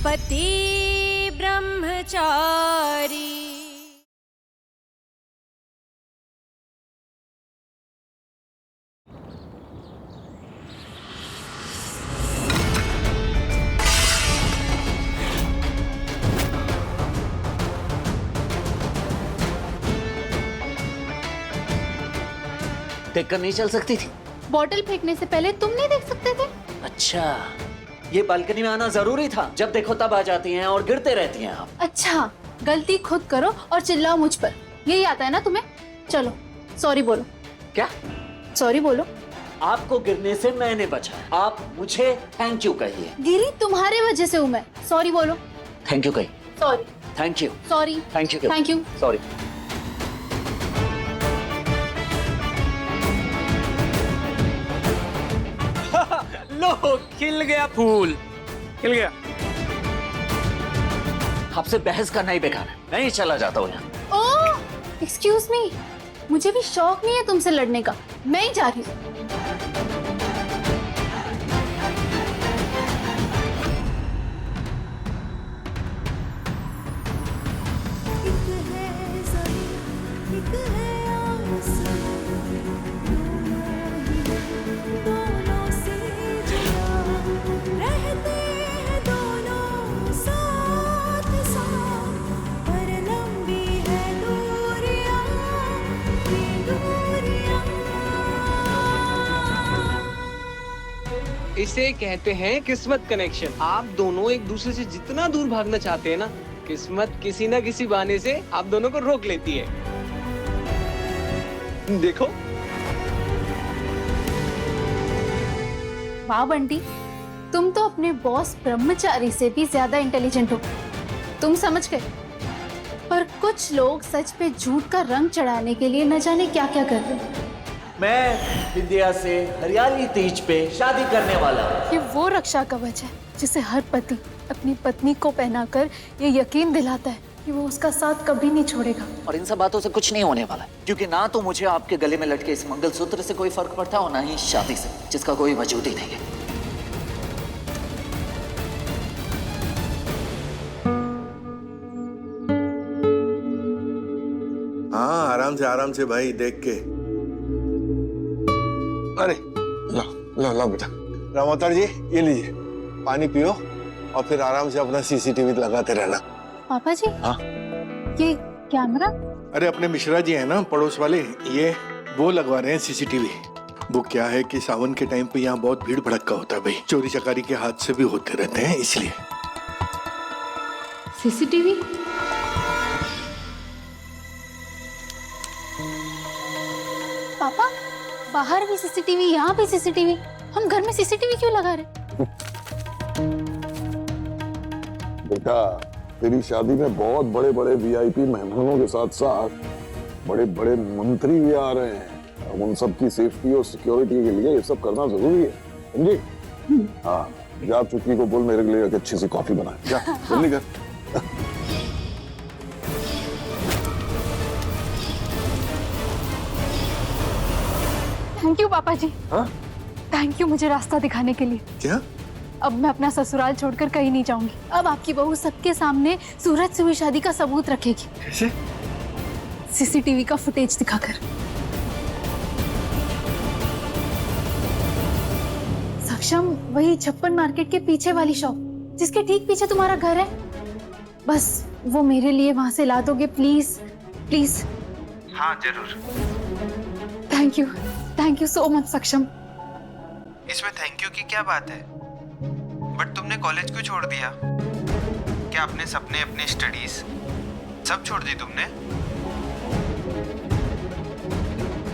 पति ब्रह्मचारी। देखकर नहीं चल सकती थी? बॉटल फेंकने से पहले तुम नहीं देख सकते थे? अच्छा, ये बालकनी में आना जरूरी था? जब देखो तब आ जाती हैं और गिरते रहती हैं आप। अच्छा, गलती खुद करो और चिल्लाओ मुझ पर, यही आता है ना तुम्हें? चलो सॉरी बोलो। क्या सॉरी बोलो। आपको गिरने से मैंने बचाया, आप मुझे थैंक यू कहिए। गिरी तुम्हारे वजह से हूँ मैं, सॉरी बोलो। थैंक यू कहिए। Sorry. Thank you. Sorry. Thank you. Thank you. Sorry. लो, खिल गया फूल, खिल गया। आपसे बहस करना ही बेकार है, मैं ही चला जाता हूँ यहाँ। ओह, एक्सक्यूज मी, मुझे भी शौक नहीं है तुमसे लड़ने का, मैं ही जा रही हूँ। इसे कहते हैं किस्मत कनेक्शन। आप दोनों एक दूसरे से जितना दूर भागना चाहते हैं ना, किस्मत किसी ना किसी बहाने से आप दोनों को रोक लेती है। देखो। वाह बंटी, तुम तो अपने बॉस ब्रह्मचारी से भी ज्यादा इंटेलिजेंट हो। तुम समझ गए, पर कुछ लोग सच पे झूठ का रंग चढ़ाने के लिए न जाने क्या क्या कर रहे हैं। मैं विद्या से हरियाली तीज पे शादी करने वाला हूँ। ये वो रक्षा कवच है जिसे हर पति अपनी पत्नी को पहनाकर ये यकीन दिलाता है कि वो उसका साथ कभी नहीं छोड़ेगा। और इन सब बातों से कुछ नहीं होने वाला है, क्योंकि ना तो मुझे आपके गले में लटके इस मंगलसूत्र से कोई फर्क पड़ता और ना ही शादी से, जिसका कोई वजूद ही नहीं है। हाँ, आराम से भाई, देख के। अरे लो लो लो बेटा। रामोतर जी, ये लीजिए, पानी पियो और फिर आराम से अपना सीसीटीवी लगाते रहना। पापा जी। हाँ? ये कैमरा? अरे अपने मिश्रा जी हैं ना पड़ोस वाले, ये वो लगवा रहे हैं सीसीटीवी। वो क्या है कि सावन के टाइम पे यहाँ बहुत भीड़ भड़क्का होता है भाई, चोरी चकारी के हादसे भी होते रहते हैं, इसलिए। सीसीटीवी? पापा, बाहर भी सीसीटीवी, यहाँ भी सीसीटीवी, हम घर में सीसीटीवी क्यों लगा रहे? बेटा, तेरी शादी में बहुत बड़े बड़े वीआईपी मेहमानों के साथ साथ बड़े बड़े मंत्री भी आ रहे हैं। अब उन सब की सेफ्टी और सिक्योरिटी के लिए ये सब करना जरूरी है, समझी? हाँ, जा चुटकी को बोल मेरे लिए एक अच्छी सी कॉफी बना। जा जल्दी कर। थैंक यू पापा जी। हाँ? थैंक यू मुझे रास्ता दिखाने के लिए। क्या? अब मैं अपना ससुराल छोड़कर कहीं नहीं जाऊंगी। अब आपकी बहू सबके सामने सूरज से हुई शादी का सबूत रखेगी। कैसे? सीसीटीवी का फुटेज दिखाकर। सक्षम, वही 56 मार्केट के पीछे वाली शॉप, जिसके ठीक पीछे तुम्हारा घर है, बस वो मेरे लिए वहां से ला दोगे प्लीज? प्लीज। हाँ जरूर। थैंक यू सो मच सक्षम। इसमें थैंक यू की क्या बात है? बट तुमने कॉलेज क्यों छोड़ दिया? क्या अपने सपने, अपनी स्टडीज सब छोड़ दी तुमने?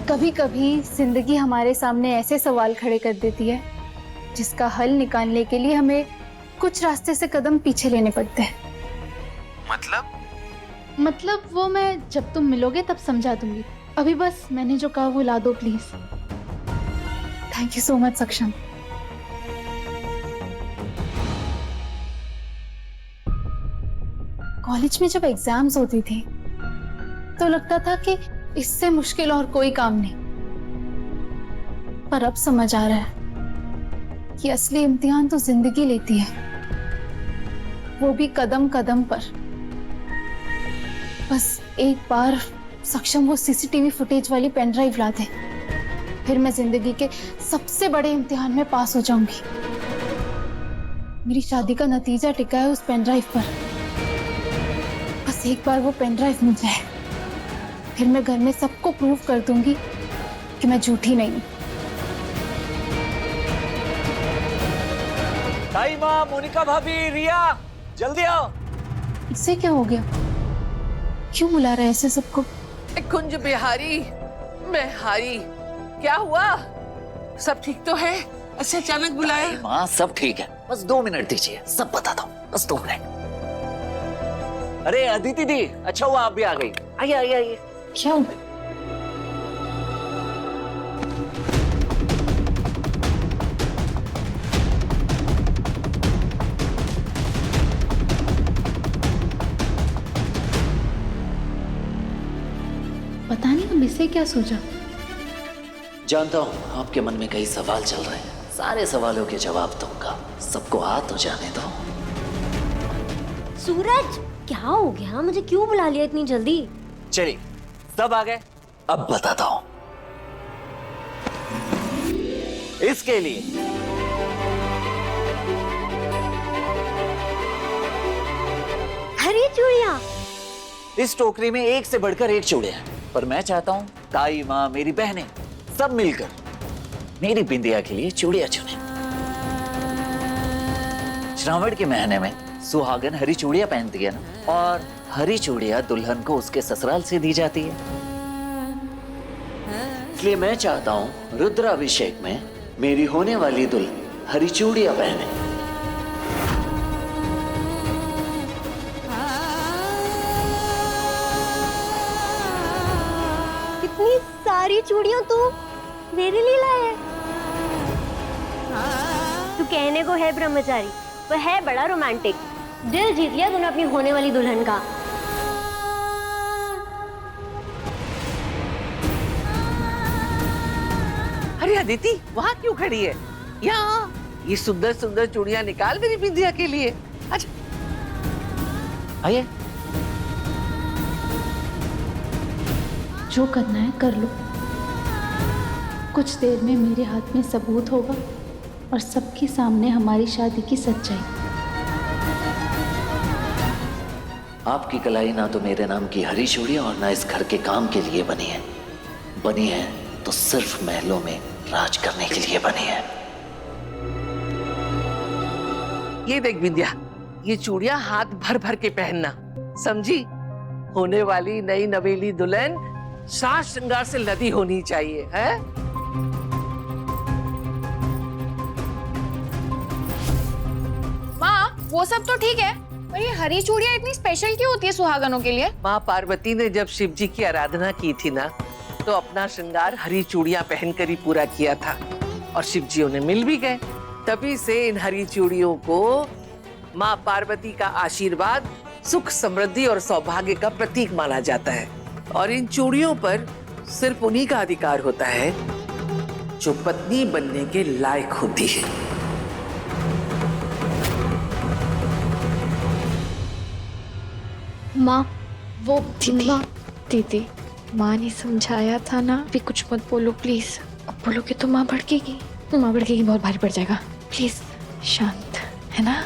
कभी कभी जिंदगी हमारे सामने ऐसे सवाल खड़े कर देती है जिसका हल निकालने के लिए हमें कुछ रास्ते से कदम पीछे लेने पड़ते हैं। मतलब वो मैं जब तुम मिलोगे तब समझा दूंगी। अभी बस मैंने जो कहा वो ला दो please. Thank you so much सक्षम। कॉलेज में जब एग्जाम्स होती थी तो लगता था कि इससे मुश्किल और कोई काम नहीं, पर अब समझ आ रहा है कि असली इम्तिहान तो जिंदगी लेती है। वो भी कदम कदम पर। बस एक बार सक्षम वो सीसीटीवी फुटेज वाली पेन ड्राइव ला दे, फिर मैं जिंदगी के सबसे बड़े इम्तिहान में पास हो जाऊंगी। मेरी शादी का नतीजा टिका है उस पेन ड्राइव पर। बस एक बार वो पेन ड्राइव मिल जाए, फिर मैं घर में सबको प्रूव कर दूंगी कि मैं झूठी नहीं हूं। ताई माँ, मोनिका भाभी, रिया, जल्दी आओ। इससे क्या हो गया? क्यों बुला रहा है ऐसे सबको? कुंज बिहारी, मैं हारी। क्या हुआ? सब ठीक तो है? ऐसे अचानक बुलाए? माँ सब ठीक है, बस 2 मिनट दीजिए, सब बताता हूँ, बस 2 मिनट। अरे अदिति दी, अच्छा हुआ आप भी आ गई। आइए आइए आइए। क्या हुआ? पता नहीं अब इसे क्या सूझा। जानता हूँ आपके मन में कई सवाल चल रहे हैं, सारे सवालों के जवाब दूंगा, सबको आ तो जाने दो। सूरज, क्या हो गया? मुझे क्यों बुला लिया इतनी जल्दी? चलिए सब आ गए, अब बताता हूँ। इसके लिए हरी चूड़ियां। इस टोकरी में एक से बढ़कर एक चूड़ियां हैं, पर मैं चाहता हूँ ताई माँ, मेरी बहनें सब मिलकर मेरी बिंदिया के लिए चूड़ियां चुने। श्रावण के महीने में सुहागन हरी चूड़ियां पहनती है ना, और हरी चूड़ियां दुल्हन को उसके ससुराल से दी जाती है। इसलिए मैं चाहता हूँ रुद्राभिषेक में मेरी होने वाली दुल्हन हरी चूड़ियां पहने। इतनी सारी चूड़ियां तू मेरे लिए लाया है? तू कहने को है ब्रह्मचारी, पर है बड़ा रोमांटिक। दिल जीत लिया तूने अपनी होने वाली दुल्हन का। अरे अदिति, वहाँ क्यों खड़ी है? यहाँ ये सुंदर सुंदर चूड़ियां निकाल मेरी बिंदिया के लिए। अच्छा आइए। जो करना है कर लो, कुछ देर में मेरे हाथ में सबूत होगा और सबके सामने हमारी शादी की सच्चाई। आपकी कलाई ना तो मेरे नाम की हरी चूड़ियां और ना इस घर के काम के लिए बनी है तो सिर्फ महलों में राज करने के लिए बनी है। ये देख बिंदिया, ये चूड़ियां हाथ भर भर के पहनना, समझी? होने वाली नई नवेली दुल्हन साज श्रृंगार से लदी होनी चाहिए, है? माँ, वो सब तो ठीक है, पर ये हरी चूड़ियां इतनी स्पेशल क्यों होती है सुहागनों के लिए? माँ पार्वती ने जब शिव जी की आराधना की थी ना, तो अपना श्रृंगार हरी चूड़ियां पहनकर ही पूरा किया था, और शिव जी उन्हें मिल भी गए। तभी से इन हरी चूड़ियों को माँ पार्वती का आशीर्वाद, सुख, समृद्धि और सौभाग्य का प्रतीक माना जाता है। और इन चूड़ियों पर सिर्फ उन्हीं का अधिकार होता है जो पत्नी बनने के लायक होती है। माँ, वो दीदी, माँ ने समझाया था ना, भी कुछ मत बोलो प्लीज। अब बोलोगे तो माँ भड़केगी। माँ भड़केगी, बहुत भारी पड़ जाएगा। प्लीज शांत, है ना?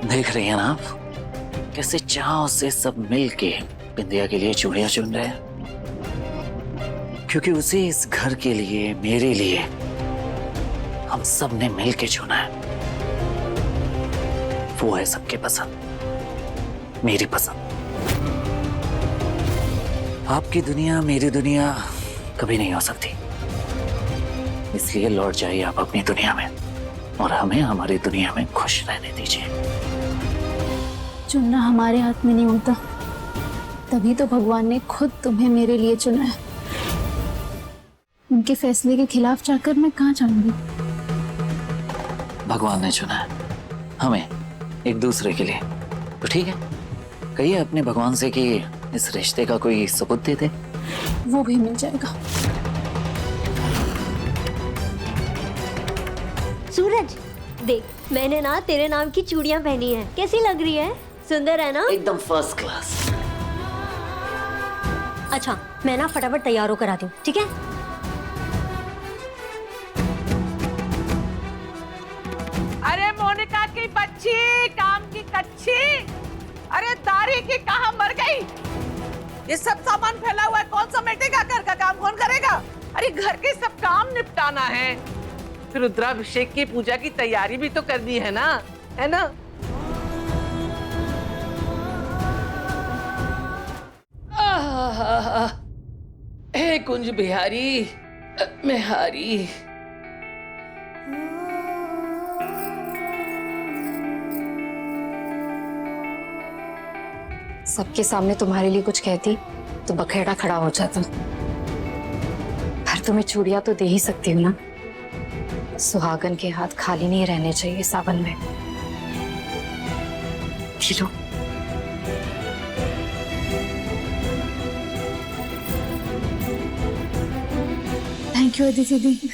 देख रही हैं ना आप, कैसे चाव से सब मिलके बिंदिया के लिए चूड़ियां चुन रहे हैं, क्योंकि उसे इस घर के लिए, मेरे लिए हम सब ने मिलके चुना है। वो है सबके पसंद, मेरी पसंद। आपकी दुनिया मेरी दुनिया कभी नहीं हो सकती, इसलिए लौट जाइए आप अपनी दुनिया में और हमें हमारी दुनिया में खुश रहने दीजिए। चुनना हमारे हाथ में नहीं होता, तभी तो भगवान ने खुद तुम्हें मेरे लिए चुना है। उनके फैसले के खिलाफ जाकर मैं कहाँ जाऊंगी? भगवान ने चुना है हमें एक दूसरे के लिए, तो ठीक है, कहिए अपने भगवान से कि इस रिश्ते का कोई सबूत दे दे। वो भी मिल जाएगा। सूरज देख, मैंने ना तेरे नाम की चूड़ियां पहनी है, कैसी लग रही है? सुंदर है ना? एकदम फर्स्ट क्लास। अच्छा, मैं ना फटाफट तैयार होकर आती हूँ, ठीक है? अरे मोनिका की बच्ची, काम की कच्ची, अरे तारी की कहाँ मर गई? ये सब सामान फैला हुआ है, कौन समेटेगा? घर का काम कौन करेगा? अरे घर के सब काम निपटाना है, फिर रुद्राभिषेक की पूजा की तैयारी भी तो करनी है ना, है ना? हे कुंज बिहारी, मैं हारी। सबके सामने तुम्हारे लिए कुछ कहती तो बखेड़ा खड़ा हो जाता, पर तुम्हें चूड़ियां तो दे ही सकती हूँ ना। सुहागन के हाथ खाली नहीं रहने चाहिए सावन में। लो। थैंक यू अदिति दी।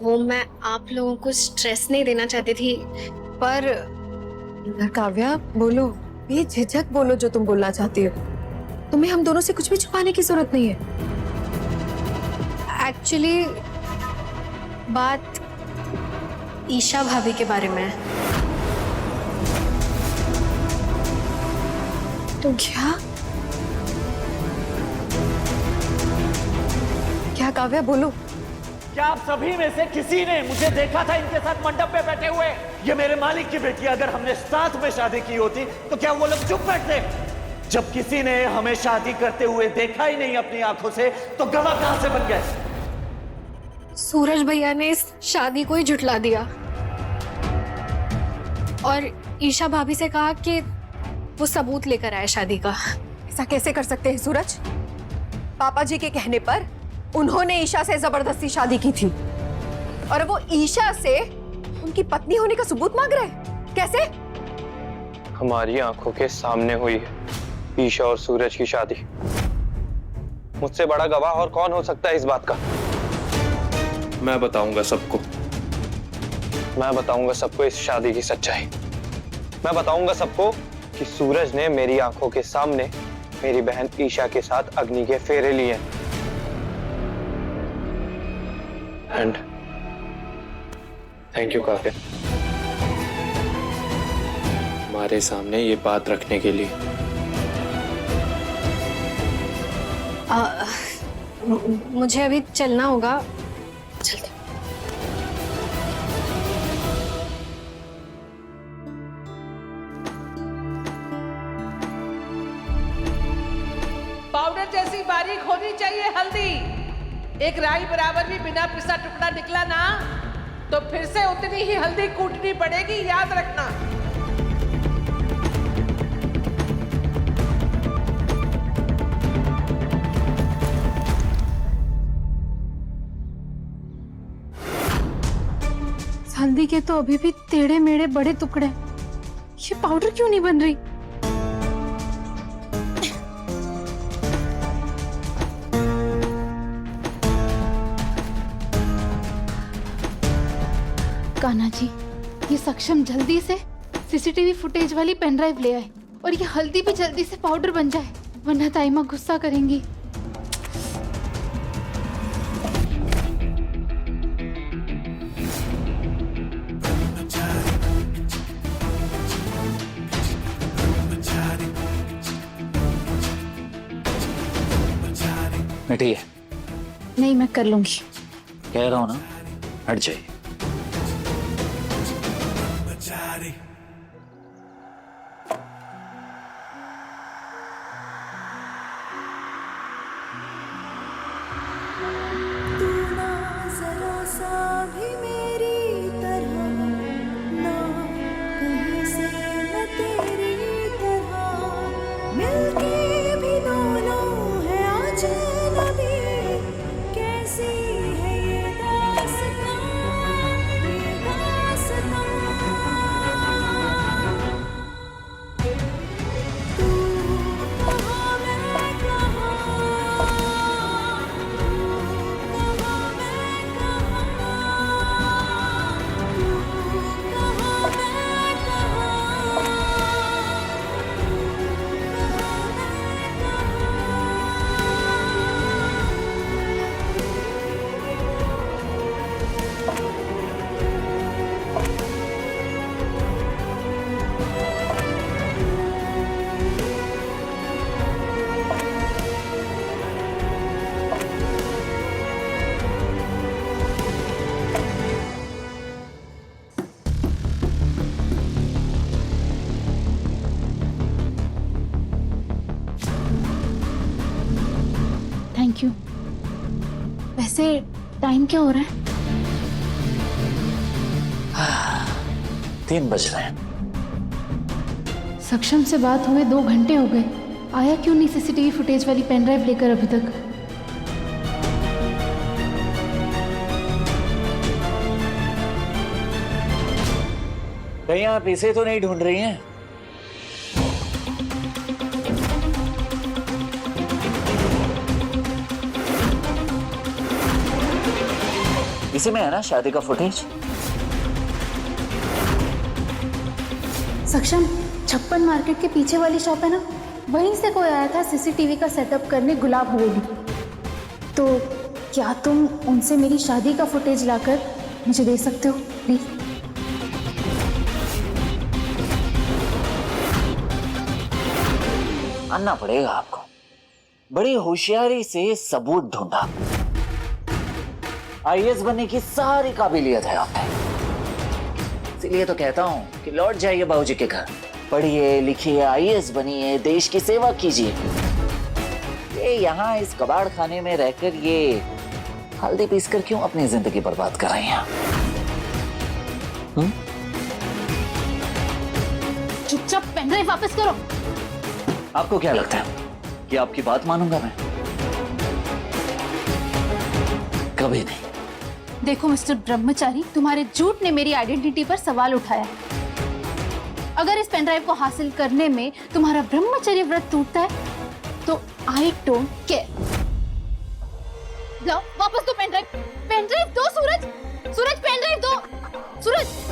वो मैं आप लोगों को स्ट्रेस नहीं देना चाहती थी, पर काव्या बोलो, बेझिझक बोलो जो तुम बोलना चाहती हो। तुम्हें हम दोनों से कुछ भी छुपाने की जरूरत नहीं है। एक्चुअली बात ईशा भाभी के बारे में है। तो क्या काव्या बोलो। क्या आप सभी में से किसी ने मुझे देखा था इनके साथ मंडप पे बैठे हुए? ये मेरे मालिक की बेटी, अगर हमने साथ में शादी की होती तो क्या वो लोग चुप बैठते? जब किसी ने हमें शादी करते हुए देखा ही नहीं अपनी आंखों से, तो गवाह कहां से बन गए? सूरज भैया ने इस शादी को ही झुठला दिया और ईशा भाभी से कहा कि वो सबूत लेकर आए शादी का। ऐसा कैसे कर सकते हैं सूरज? पापा जी के कहने पर उन्होंने ईशा से जबरदस्ती शादी की थी और वो ईशा से उनकी पत्नी होने का सबूत मांग रहे हैं। कैसे? हमारी आंखों के सामने हुई है ईशा और सूरज की शादी। मुझसे बड़ा गवाह और कौन हो सकता है इस बात का? मैं बताऊंगा सबको। मैं बताऊंगा सबको इस शादी की सच्चाई। मैं बताऊंगा सबको कि सूरज ने मेरी आंखों के सामने मेरी बहन ईशा के साथ अग्नि के फेरे लिए। एंड थैंक यू काव्या, हमारे सामने ये बात रखने के लिए। मुझे अभी चलना होगा। चलते। पाउडर जैसी बारीक होनी चाहिए हल्दी। एक राई बराबर भी बिना पिसा टुकड़ा निकला ना तो फिर से उतनी ही हल्दी कूटनी पड़ेगी, याद रखना। हल्दी के तो अभी भी टेढ़े मेढ़े बड़े टुकड़े, ये पाउडर क्यों नहीं बन रही? कान्हा जी, ये सक्षम जल्दी से सीसीटीवी फुटेज वाली पेन ड्राइव ले आए और ये हल्दी भी जल्दी से पाउडर बन जाए, वरना ताईमा गुस्सा करेंगी। मिठी है? नहीं, मैं कर लूंगी। कह रहा हूं ना, हट जाइए। Thank you. वैसे टाइम क्या हो रहा है? 3 बज रहे हैं। सक्षम से बात हुए 2 घंटे हो गए, आया क्यों नहीं सीसीटीवी फुटेज वाली पेन ड्राइव लेकर अभी तक? कहीं आप इसे तो नहीं ढूंढ रही हैं? इसी में है ना शादी का फुटेज? सक्षम, 56 मार्केट के पीछे वाली शॉप है ना, वहीं से कोई आया था सीसीटीवी का सेटअप करने गुलाब हवेली। तो क्या तुम उनसे मेरी शादी का फुटेज लाकर मुझे दे सकते हो प्लीज? आना पड़ेगा आपको। बड़ी होशियारी से सबूत ढूंढा। आईएएस बनने की सारी काबिलियत है आप में। इसीलिए तो कहता हूँ कि लौट जाइए बाबूजी के घर, पढ़िए लिखिए, आईएएस बनिए, देश की सेवा कीजिए। ये यहाँ इस कबाड़ खाने में रहकर ये हल्दी पीसकर क्यों अपनी जिंदगी बर्बाद कर रही हैं? चुपचाप पेन ड्राइव वापस करो। आपको क्या लगता है कि आपकी बात मानूंगा मैं? कभी नहीं। देखो मिस्टर ब्रह्मचारी, तुम्हारे झूठ ने मेरी आइडेंटिटी पर सवाल उठाया। अगर इस पेन ड्राइव को हासिल करने में तुम्हारा ब्रह्मचर्य व्रत टूटता है तो आई डोंट केयर। लाओ वापस दो पेन ड्राइव। पेन ड्राइव दो सूरज। सूरज पेन ड्राइव दो। सूरज।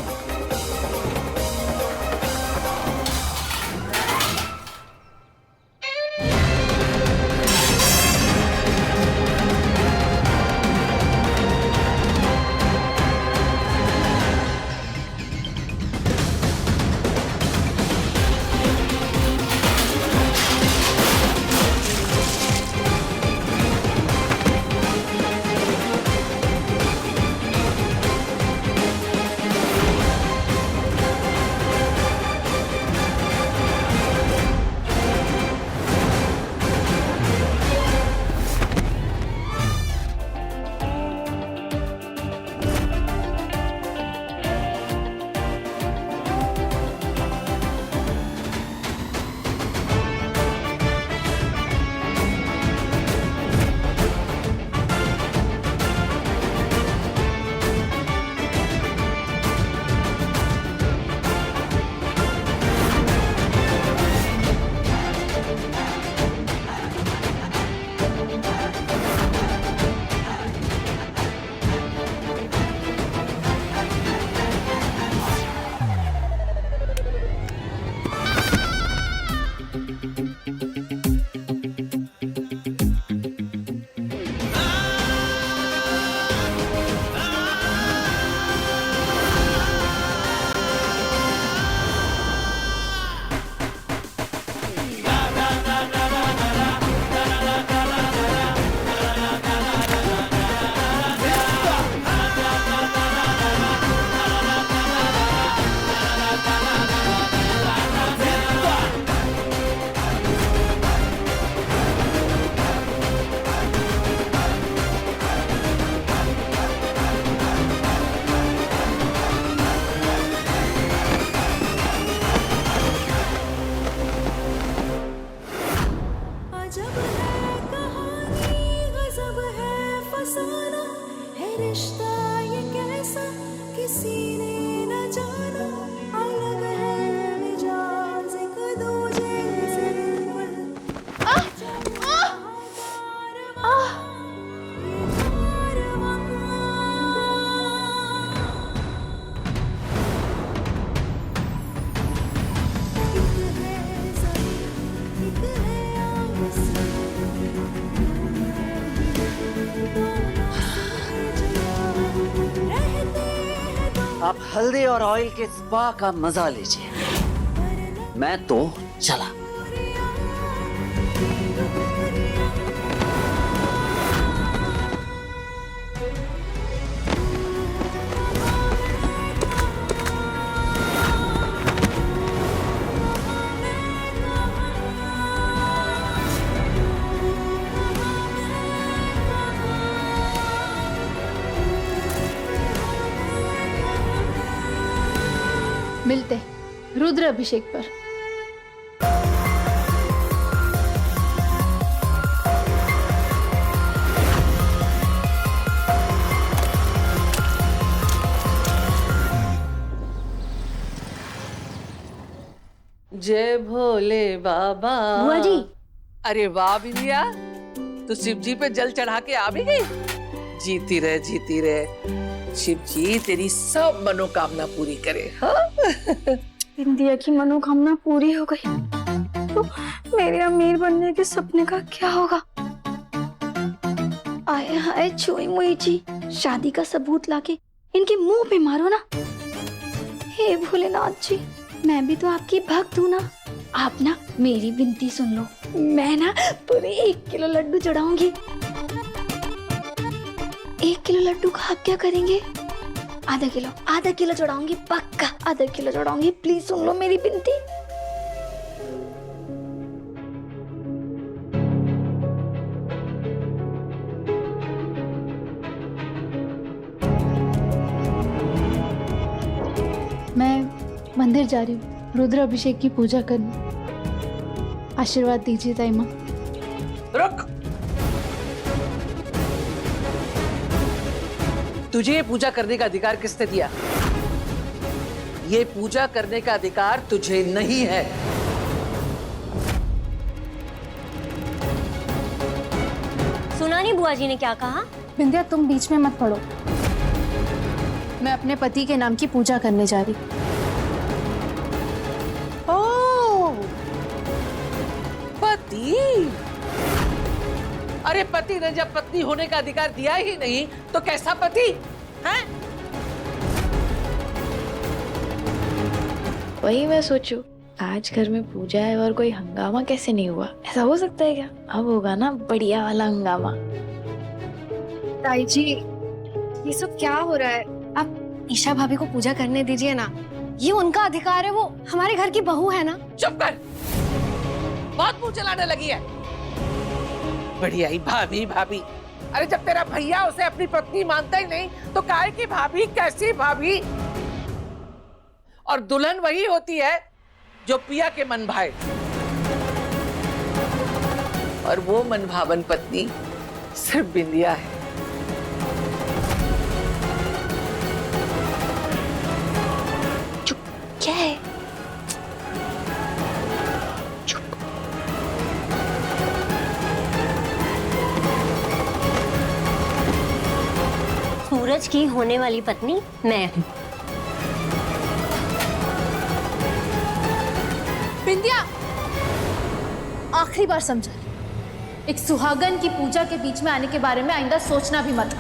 आप हल्दी और ऑयल के स्पा का मजा लीजिए। मैं तो चला। मिलते रुद्र अभिषेक पर। जय भोले बाबा। बुआ जी। अरे वाह बिंदिया, तू शिव जी पे जल चढ़ा के आ भी गई। जीती रहे जीती रहे, शिव जी तेरी सब मनोकामना पूरी करे। हाँ? बिंदिया की मनोकामना पूरी हो गई तो मेरे अमीर बनने के सपने का क्या होगा? आए हाय छुई मुई जी, शादी का सबूत लाके इनके मुंह पे मारो ना। हे भोलेनाथ जी, मैं भी तो आपकी भक्त हूँ ना। आप ना मेरी विनती सुन लो, मैं ना पूरे 1 किलो लड्डू चढ़ाऊंगी। 1 किलो लड्डू का आप क्या करेंगे? आधा किलो चढ़ाऊंगी, पक्का आधा किलो चढ़ाऊंगी। प्लीज सुन लो मेरी विनती। मैं मंदिर जा रही हूँ रुद्र अभिषेक की पूजा करने। आशीर्वाद दीजिए ताई माँ। रुक, तुझे ये पूजा करने का अधिकार किसने दिया? ये पूजा करने का अधिकार तुझे नहीं है। सुना नहीं बुआ जी ने क्या कहा? बिंदिया तुम बीच में मत पड़ो, मैं अपने पति के नाम की पूजा करने जा रही। ओह, पति? अरे पति ने जब पत्नी होने का अधिकार दिया ही नहीं तो कैसा पति है? वही मैं सोचूं, आज घर में पूजा है और कोई हंगामा कैसे नहीं हुआ? ऐसा हो सकता है क्या? अब होगा ना बढ़िया वाला हंगामा। ताई जी, ये सब क्या हो रहा है? आप ईशा भाभी को पूजा करने दीजिए ना, ये उनका अधिकार है, वो हमारे घर की बहू है ना। चुप कर, बहुत मुंह चलाने लगी है। बढ़िया ही भाभी भाभी। अरे जब तेरा भैया उसे अपनी पत्नी मानता ही नहीं तो काहे की भाभी, कैसी भाभी? और दुल्हन वही होती है जो पिया के मन भाए, और वो मनभावन पत्नी सिर्फ बिंदिया है। चुप, क्या है? चुप। सूरज की होने वाली पत्नी मैं हूँ। बिंदिया, आखिरी बार समझा, एक सुहागन की पूजा के बीच में आने के बारे में आइंदा सोचना भी मत।